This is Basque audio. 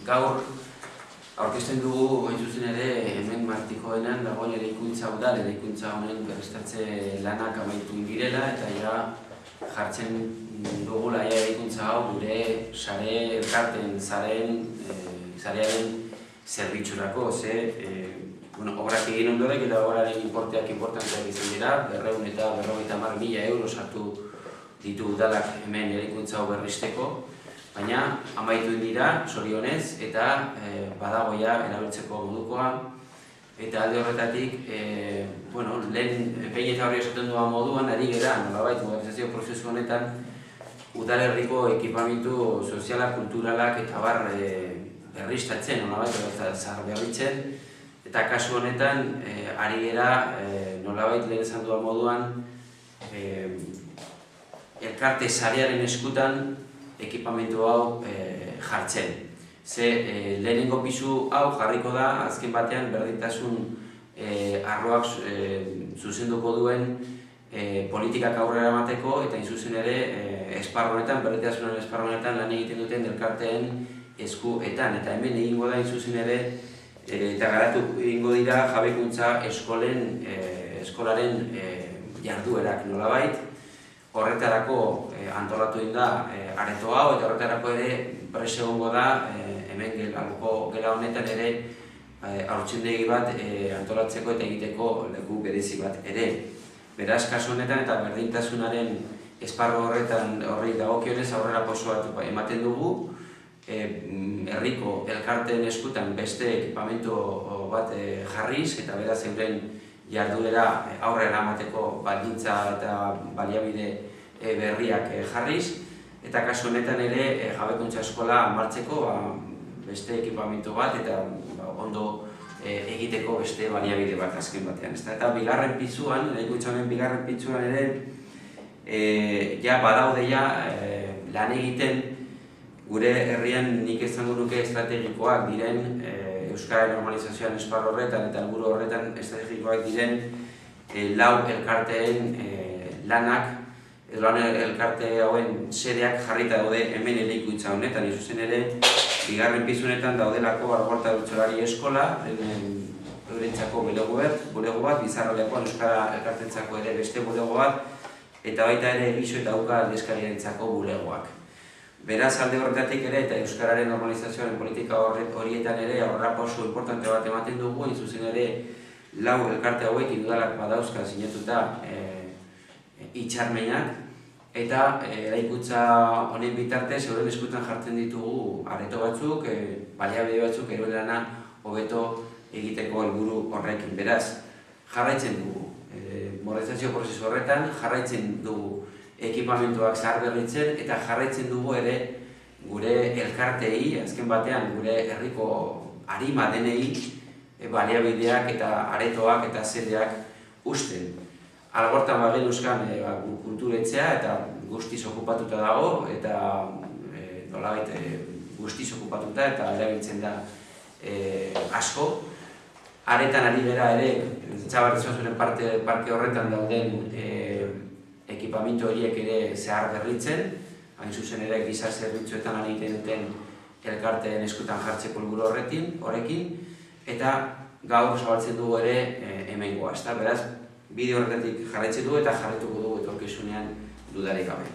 Gaur aurkezten dugu hain zuzen ere hemen Martikoenan dagoen eraikuntza udal, eraikuntza honen berriztatze lanak amaitu direla eta ja jartzen dugula eraikuntza hau gure sare elkarteen sarearen zerbitzurako, obrak egin ondorek eta obraren importeak importanteak izan dira, 200 eta 250.000 euro sartu ditu udalak hemen eraikuntza hau berrizteko, baina amaitu dira, zorionez, eta badagoia erabiltzeko modukoa. Eta alde horretatik, lehen behin eta hori esaten duan moduan, ari gara, nolabait, modernizazio prozesu honetan, udalerriko ekipamentu sozialak, kulturalak eta bar berriztatzen, nolabait, eta zaharberritzen. Eta kasu honetan, ari gara, nolabait lehen esan duan moduan, elkarte sarearen eskutan ekipamentu hau jartzen. Lehenengo pisu hau jarriko da, azken batean berdintasun arloak zuzenduko duen politikak aurrera emateko eta zuzen ere esparru honetan, berdintasunaren esparru honetan lan egiten duten elkarteen eskuetan. Eta hemen egingo da zuzen ere eta garatu egingo dira jabekuntza eskolaren jarduerak nolabait. Horretarako antolatu egin da areto hau eta horretarako ere prest egongo da hemen gela honetan ere haurtxindegi bat antolatzeko eta egiteko leku berezi bat ere. Beraz, kasu honetan eta berdintasunaren esparru horri dagokionez aurrera pauso bat ematen dugu. Herriko elkarteen eskutan beste ekipamentu bat jarriz eta beraz euren jarduera aurrera emateko baldintza eta baliabide berriak jarriz. Eta kasu honetan ere jabekuntza eskola martzeko beste ekipamentu bat eta ondo egiteko beste baliabide bat azken batean. Eta bigarren pisuan, eraikuntza honen bigarren pisuan ere badaude lan egiten gure herrian nik izango nuke estrategikoak diren Euskararen normalizazioan esparru horretan eta helburu horretan estrategikoak diren 4 elkarteen lanak edo elkarte hauen sedeak jarrita daude hemen eraikuntza honetan. Zuzen ere, bigarren pisu honetan daudelako Argorta Dultsolari eskola, eurentzako bulego bat, Bizarralekoan Euskara elkartentzako ere beste bulego bat, eta baita ere Egiso eta Auka aldizkariarentzako bulegoak. Beraz, alde horretatik ere eta Euskararen normalizazioaren politika horietan ere aurrerapauso importante bat ematen dugu, hain zuzen ere 4 elkarte hauekin udalak badauzka sinatuta hitzarmenak eta eraikuntza honen bitartez euren eskutan jartzen ditugu areto batzuk, baliabide batzuk euren lana hobeto egiteko helburu horrekin. Beraz, jarraitzen dugu modernizazio prozesu horretan, jarraitzen dugu ekipamentuak zaharberritzen eta jarraitzen dugu ere gure elkarteei, azken batean gure herriko arima denei baliabideak eta aretoak eta zedeak usten. Algortan bagenuzkan kulturetzea eta guztiz okupatuta dago eta nolabait guztiz okupatuta eta erabiltzen da asko. Aretan ari gara ere, Txabarri parke horretan dauden ekipamentu horiek ere zehar berritzen, hain zuzen ere giza zerbitzuetan lan egiten duten elkarteen eskutan jartzeko helburu horrekin, eta gaur zabaltzen dugu ere hemengoa. Beraz, bide horretatik jarraitzen dugu eta jarraituko dugu etorkizunean dudarik gabe.